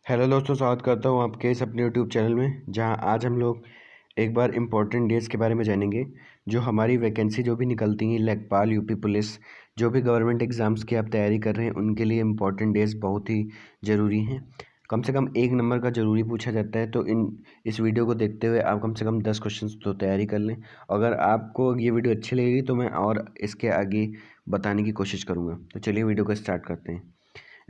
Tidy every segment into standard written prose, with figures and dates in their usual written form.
Hello दोस्तों, स्वागत करता हूँ आपके इस अपने यूट्यूब चैनल में, जहाँ आज हम लोग एक बार इम्पोर्टेंट डेज़ के बारे में जानेंगे। जो हमारी वैकेंसी जो भी निकलती हैं, लेखपाल, यूपी पुलिस, जो भी गवर्नमेंट एग्ज़ाम्स की आप तैयारी कर रहे हैं, उनके लिए इम्पोर्टेंट डेज़ बहुत ही ज़रूरी हैं। कम से कम 1 नंबर का ज़रूरी पूछा जाता है। तो इस वीडियो को देखते हुए आप कम से कम 10 क्वेश्चन तो तैयारी कर लें। अगर आपको ये वीडियो अच्छी लगेगी तो मैं और इसके आगे बताने की कोशिश करूँगा। तो चलिए वीडियो को स्टार्ट करते हैं।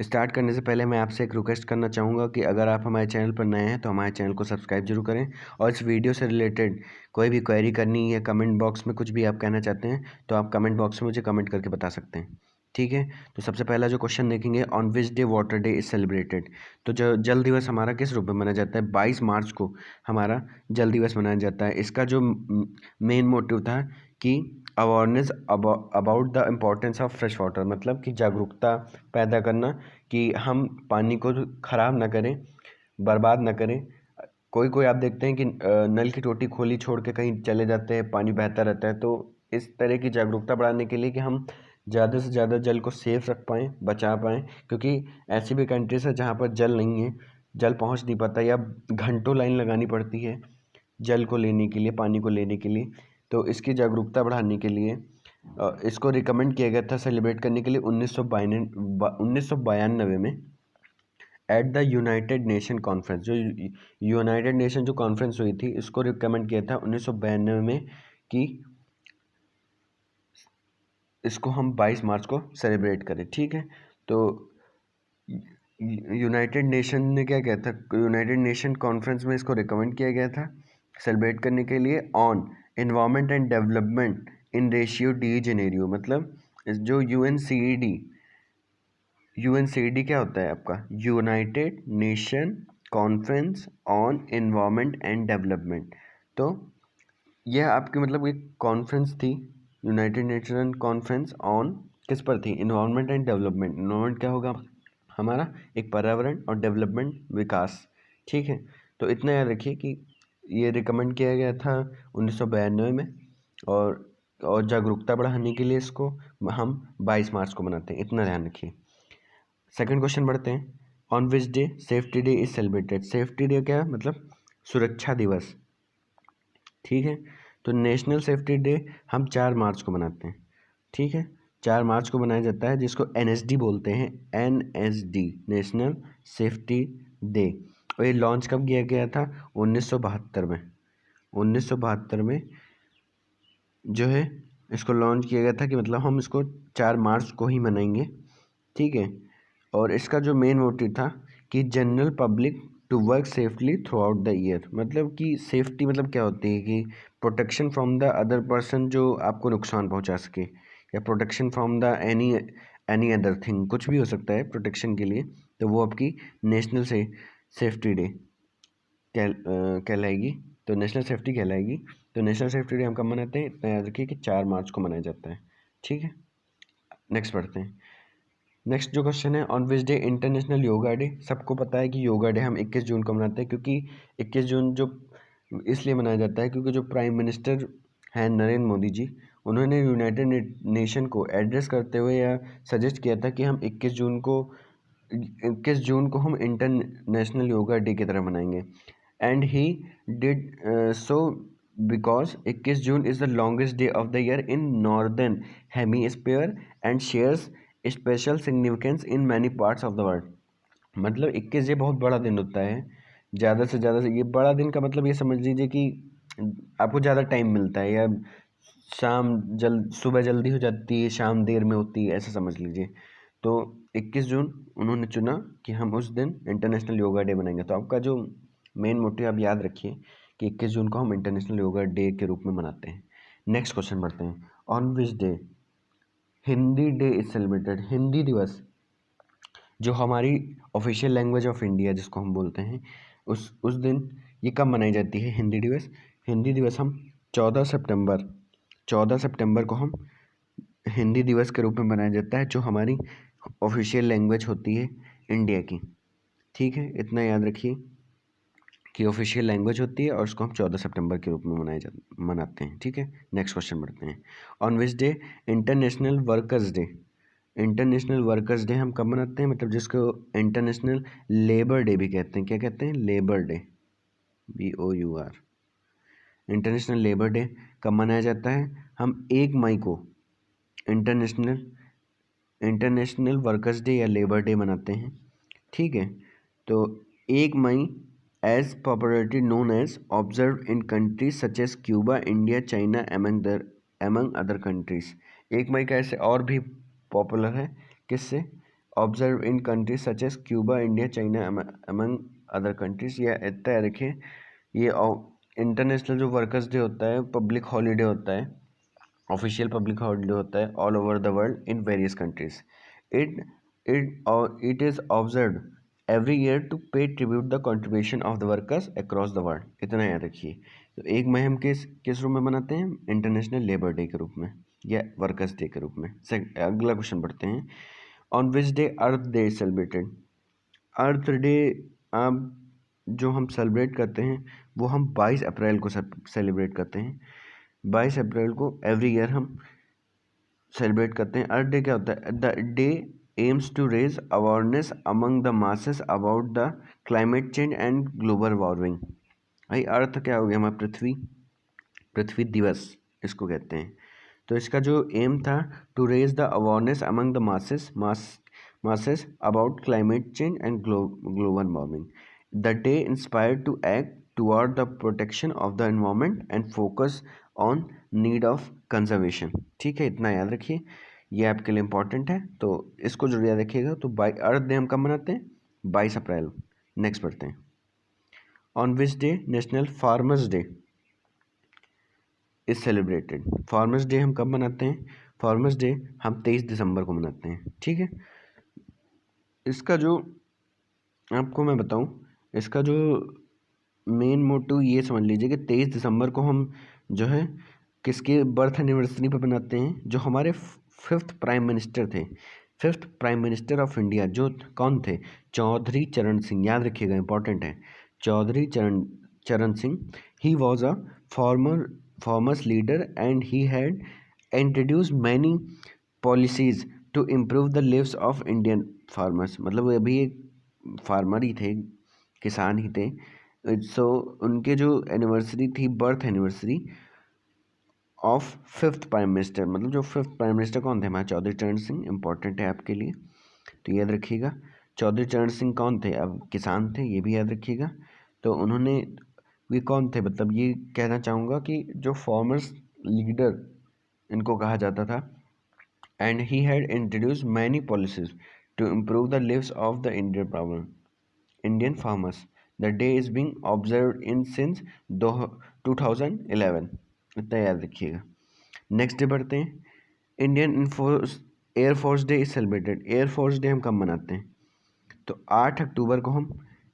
स्टार्ट करने से पहले मैं आपसे एक रिक्वेस्ट करना चाहूँगा कि अगर आप हमारे चैनल पर नए हैं तो हमारे चैनल को सब्सक्राइब जरूर करें, और इस वीडियो से रिलेटेड कोई भी क्वेरी करनी है, कमेंट बॉक्स में कुछ भी आप कहना चाहते हैं तो आप कमेंट बॉक्स में मुझे कमेंट करके बता सकते हैं। ठीक है, तो सबसे पहला जो क्वेश्चन देखेंगे, on which day water day is celebrated. तो जो जल दिवस हमारा किस रूप में मनाया जाता है? 22 मार्च को हमारा जल दिवस मनाया जाता है। इसका जो मेन मोटिव था कि awareness about the importance of fresh water, मतलब कि जागरूकता पैदा करना कि हम पानी को ख़राब ना करें, बर्बाद ना करें। कोई कोई आप देखते हैं कि नल की टोटी खोली छोड़ के कहीं चले जाते हैं, पानी बहता रहता है। तो इस तरह की जागरूकता बढ़ाने के लिए कि हम ज़्यादा से ज़्यादा जल को सेफ रख पाएँ, बचा पाएँ, क्योंकि ऐसी भी कंट्रीज़ है जहाँ पर जल नहीं है, जल पहुँच नहीं पाता, या घंटों लाइन लगानी पड़ती है जल को लेने के लिए, पानी को लेने के लिए। तो इसकी जागरूकता बढ़ाने के लिए इसको रिकमेंड किया गया था सेलिब्रेट करने के लिए 1992 में at the United nation conference. जो यूनाइटेड नेशन जो कॉन्फ्रेंस हुई थी, इसको रिकमेंड किया था 1992 में कि इसको हम 22 मार्च को सेलिब्रेट करें। ठीक है, तो यूनाइटेड नेशन ने क्या किया था, यूनाइटेड नेशन कॉन्फ्रेंस में इसको रिकमेंड किया गया था सेलिब्रेट करने के लिए on environment and development in ratio de Janeiro. मतलब जो यूएनसीडी क्या होता है आपका? United nation conference on environment and development. तो यह आपकी मतलब एक कॉन्फ्रेंस थी, यूनाइटेड नेशन कॉन्फ्रेंस ऑन किस पर थी? Environment and development. एनवायरनमेंट क्या होगा हमारा? एक पर्यावरण, और डेवलपमेंट विकास। ठीक है, तो इतना याद रखिए कि ये रिकमेंड किया गया था 1992 में, और जागरूकता बढ़ाने के लिए इसको हम 22 मार्च को मनाते हैं। इतना ध्यान रखिए। सेकंड क्वेश्चन बढ़ते हैं। On which day safety day is celebrated. Safety day क्या है? मतलब सुरक्षा दिवस। ठीक है, तो नेशनल सेफ्टी डे हम 4 मार्च को मनाते हैं। ठीक है, 4 मार्च को मनाया जाता है, जिसको एनएसडी बोलते हैं, एनएसडी, नेशनल सेफ्टी डे। और ये लॉन्च कब किया गया था? 1972 में। 1972 में जो है इसको लॉन्च किया गया था कि मतलब हम इसको 4 मार्च को ही मनाएंगे। ठीक है, और इसका जो मेन मोटिव था कि general public to work safely throughout the year. मतलब कि सेफ्टी मतलब क्या होती है कि protection from the other person जो आपको नुकसान पहुंचा सके, या protection from the any other thing, कुछ भी हो सकता है प्रोटेक्शन के लिए। तो वो आपकी नेशनल से सेफ्टी डे कहलाएगी, तो नेशनल सेफ्टी कहलाएगी। तो नेशनल सेफ्टी डे हम कब मनाते हैं? इतना याद रखिए कि 4 मार्च को मनाया जाता है। ठीक है, नेक्स्ट बढ़ते हैं। नेक्स्ट जो क्वेश्चन है, on which day international yoga day. सबको पता है कि योगा डे हम 21 जून को मनाते हैं, क्योंकि 21 जून जो इसलिए मनाया जाता है क्योंकि जो प्राइम मिनिस्टर हैं नरेंद्र मोदी जी, उन्होंने यूनाइटेड नेशन को एड्रेस करते हुए या सजेस्ट किया था कि हम 21 जून को हम इंटरनेशनल योगा डे की तरह मनाएंगे। And he did so because 21 June is the longest day of the year in northern hemisphere and shares special significance in many parts of the world. मतलब 21 ये बहुत बड़ा दिन होता है, ज़्यादा से ज़्यादा से ये बड़ा दिन का मतलब ये समझ लीजिए कि आपको ज़्यादा टाइम मिलता है, या सुबह जल्दी हो जाती है, शाम देर में होती है, ऐसा समझ लीजिए। तो 21 जून उन्होंने चुना कि हम उस दिन इंटरनेशनल योगा डे मनाएंगे। तो आपका जो मेन मोटिव आप याद रखिए कि 21 जून को हम इंटरनेशनल योगा डे के रूप में मनाते हैं। नेक्स्ट क्वेश्चन बढ़ते हैं। On which day Hindi day is celebrated. Hindi दिवस जो हमारी ऑफिशियल लैंग्वेज ऑफ इंडिया जिसको हम बोलते हैं, उस दिन ये कब मनाई जाती है? हिंदी दिवस। हिंदी दिवस हम 14 सितंबर को हम हिंदी दिवस के रूप में मनाया जाता है, जो हमारी ऑफिशियल लैंग्वेज होती है इंडिया की। ठीक है, इतना याद रखिए कि ऑफिशियल लैंग्वेज होती है, और उसको हम 14 सितंबर के रूप में मनाते हैं। ठीक है, नेक्स्ट क्वेश्चन बढ़ते हैं। On which day international workers day international workers day हम कब मनाते हैं, मतलब जिसको इंटरनेशनल लेबर डे भी कहते हैं। क्या कहते हैं? Labour day, BOUR। International labour day कब मनाया जाता है? हम 1 मई को इंटरनेशनल वर्कर्स डे या लेबर डे मनाते हैं। ठीक है, तो 1 मई as popularity known as observe in countries such as Cuba, India, China among other countries. 1 मई का ऐसे और भी पॉपुलर है, किससे? Observe in countries such as Cuba, India, China among other countries. या इतना है, देखिए ये इंटरनेशनल जो वर्कर्स डे होता है पब्लिक हॉलीडे होता है, ऑफिशियल पब्लिक हॉलीडे होता है all over the world in various countries. It is observe every year to pay tribute the contribution of the workers across the world. इतना याद रखिए। तो 1 मई हम किस रूप में मनाते हैं? इंटरनेशनल लेबर डे के रूप में या वर्कर्स डे के रूप में। अगला क्वेश्चन पढ़ते हैं। On which day earth day celebrated? Earth day आप जो हम सेलिब्रेट करते हैं वो हम 22 अप्रैल को सेलिब्रेट करते हैं। 22 अप्रैल को एवरी ईयर हम सेलिब्रेट करते हैं। अर्थ डे क्या होता है? The day aims to raise awareness among the masses about the climate change and global warming. भाई अर्थ क्या हो गया हमारा? पृथ्वी दिवस इसको कहते हैं। तो इसका जो एम था to raise the awareness among the masses about climate change and global warming. The day inspired to act toward the protection of the environment and focus on need of conservation. ठीक है, इतना याद रखिए, ये आपके लिए important है, तो इसको जरूर याद रखिएगा। तो अर्थ डे हम कब मनाते हैं? 22 अप्रैल। नेक्स्ट पढ़ते हैं। On which day national farmers day is celebrated? Farmers day हम कब मनाते हैं? फार्मर्स डे हम 23 दिसंबर को मनाते हैं। ठीक है, इसका जो आपको मैं बताऊं, इसका जो मेन मोटिव ये समझ लीजिए कि 23 दिसंबर को हम जो है किसके बर्थ एनिवर्सरी पर मनाते हैं? जो हमारे 5th प्राइम मिनिस्टर थे, 5th prime minister of India, जो कौन थे? चौधरी चरण सिंह। याद रखिएगा, इंपॉर्टेंट है, Chaudhary Charan Singh. He was a farmers leader and he had introduce many policies to improve the lives of Indian farmers. मतलब वो अभी एक फार्मर ही थे, किसान ही थे। सो उनके जो एनिवर्सरी थी, birth anniversary of 5th prime minister, मतलब जो 5th प्राइम मिनिस्टर कौन थे? हमारे चौधरी चरण सिंह। इंपॉर्टेंट है आपके लिए, तो याद रखिएगा। चौधरी चरण सिंह कौन थे? अब किसान थे, ये भी याद रखिएगा। तो उन्होंने भी कौन थे? मतलब ये कहना चाहूँगा कि जो फार्मर्स लीडर इनको कहा जाता था। And he had introduce many policies to improve the lives of the Indian farmers. The day is being observed in since 2011। इतना याद रखिएगा। नेक्स्ट डे बढ़ते हैं। Indian air force day is celebrated. Air force day हम कब मनाते हैं? तो 8 अक्टूबर को हम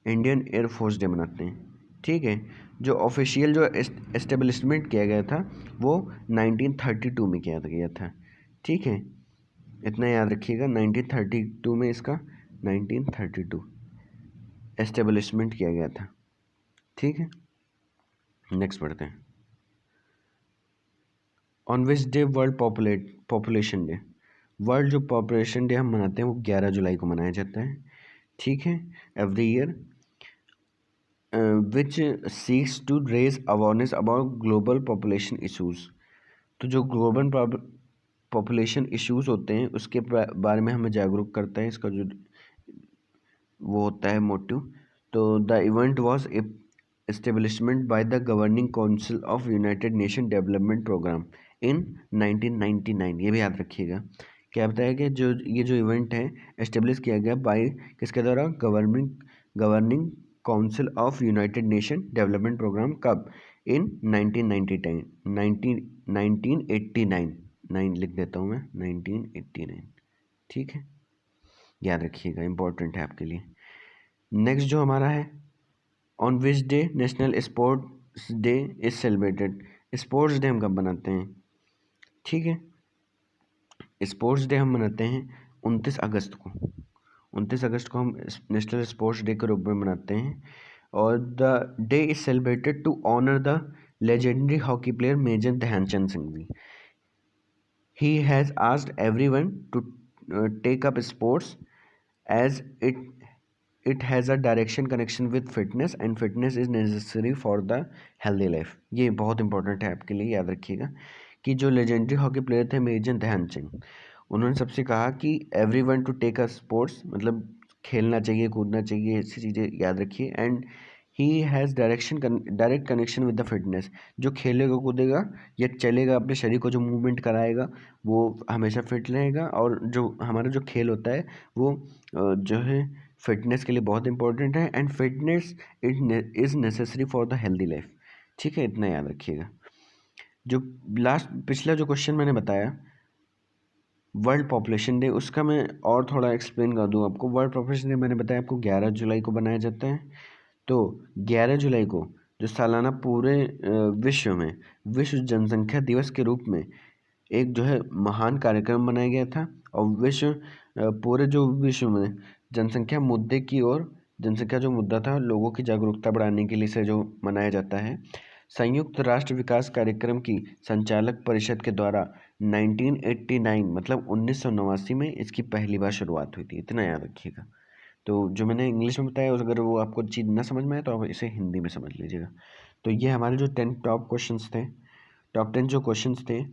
इंडियन एयरफोर्स डे मनाते हैं। ठीक है, जो ऑफिशियल जो एस्टेब्लिशमेंट किया गया था वो 1932 में किया गया था। ठीक है, इतना याद रखिएगा, 1932 में इसका 1932 एस्टेब्लिशमेंट किया गया था। ठीक है, नेक्स्ट पढ़ते हैं। On which day world population day? World जो पॉपुलेशन डे हम मनाते हैं वो 11 जुलाई को मनाया जाता है। ठीक है, every year which seeks to raise awareness about global population issues. तो जो ग्लोबल पॉपुलेशन इश्यूज होते हैं उसके बारे में हमें जागरूक करता है, इसका जो वो होता है मोटिव। तो the event was establishment by the governing council of United Nation development Programme in 1999। ये भी याद रखिएगा। क्या बताया कि जो इवेंट है एस्टेब्लिश किया गया बाय किसके द्वारा? Governing council of United Nation development programme. कब? इन 1989 9 लिख देता हूँ मैं, 1989। ठीक है, याद रखिएगा, इंपॉर्टेंट है आपके लिए। नेक्स्ट जो हमारा है, on which day national sports day is celebrated? Sports day हम कब मनाते हैं? ठीक है, स्पोर्ट्स डे हम मनाते हैं 29 अगस्त को। 29 अगस्त को हम नेशनल स्पोर्ट्स डे के रूप में मनाते हैं। और the day is celebrated to honour the legendary hockey player major Dhyanchand Singh ji. He has asked everyone to take up sports as it has a direction connection with fitness and fitness is necessary for the healthy life। ये बहुत important है आपके लिए, याद रखिएगा कि जो legendary hockey player थे मेजर ध्यानचंद, उन्होंने सबसे कहा कि everyone to take a sports, मतलब खेलना चाहिए, कूदना चाहिए, ऐसी चीज़ें याद रखिए। And he has direct connection with the fitness, जो खेलेगा कूदेगा या चलेगा, अपने शरीर को जो मूवमेंट कराएगा वो हमेशा फिट रहेगा। और जो हमारा जो खेल होता है वो जो है फिटनेस के लिए बहुत इंपॉर्टेंट है। And fitness it is necessary for the healthy life. ठीक है, इतना याद रखिएगा। जो पिछला जो क्वेश्चन मैंने बताया वर्ल्ड पॉपुलेशन डे, उसका मैं और थोड़ा एक्सप्लेन कर दूं आपको। वर्ल्ड पॉपुलेशन डे मैंने बताया आपको 11 जुलाई को बनाया जाता है। तो 11 जुलाई को जो सालाना पूरे विश्व में विश्व जनसंख्या दिवस के रूप में एक जो है महान कार्यक्रम बनाया गया था। और पूरे जो विश्व में जनसंख्या मुद्दे की ओर, जनसंख्या जो मुद्दा था, लोगों की जागरूकता बढ़ाने के लिए से जो मनाया जाता है। संयुक्त राष्ट्र विकास कार्यक्रम की संचालक परिषद के द्वारा 1989 मतलब 1989 में इसकी पहली बार शुरुआत हुई थी। इतना याद रखिएगा। तो जो मैंने इंग्लिश में बताया अगर वो आपको चीज़ ना समझ में आए तो आप इसे हिंदी में समझ लीजिएगा। तो ये हमारे जो 10 टॉप क्वेश्चंस थे, टॉप 10 जो क्वेश्चंस थे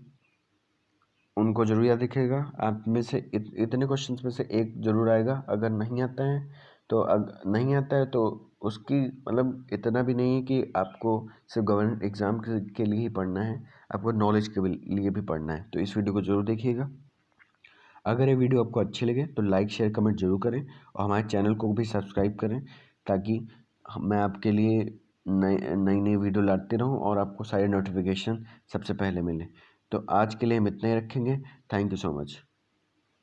उनको जरूर याद रखिएगा। आप में से इतने क्वेश्चंस में से एक जरूर आएगा। अगर नहीं आता है तो नहीं आता है तो उसकी मतलब इतना भी नहीं है कि आपको सिर्फ गवर्नमेंट एग्ज़ाम के लिए ही पढ़ना है, आपको नॉलेज के लिए भी पढ़ना है। तो इस वीडियो को जरूर देखिएगा। अगर ये वीडियो आपको अच्छी लगे तो लाइक शेयर कमेंट जरूर करें और हमारे चैनल को भी सब्सक्राइब करें, ताकि मैं आपके लिए नई नई वीडियो लाते रहूं और आपको सारे नोटिफिकेशन सबसे पहले मिले। तो आज के लिए हम इतना ही रखेंगे। Thank you so much.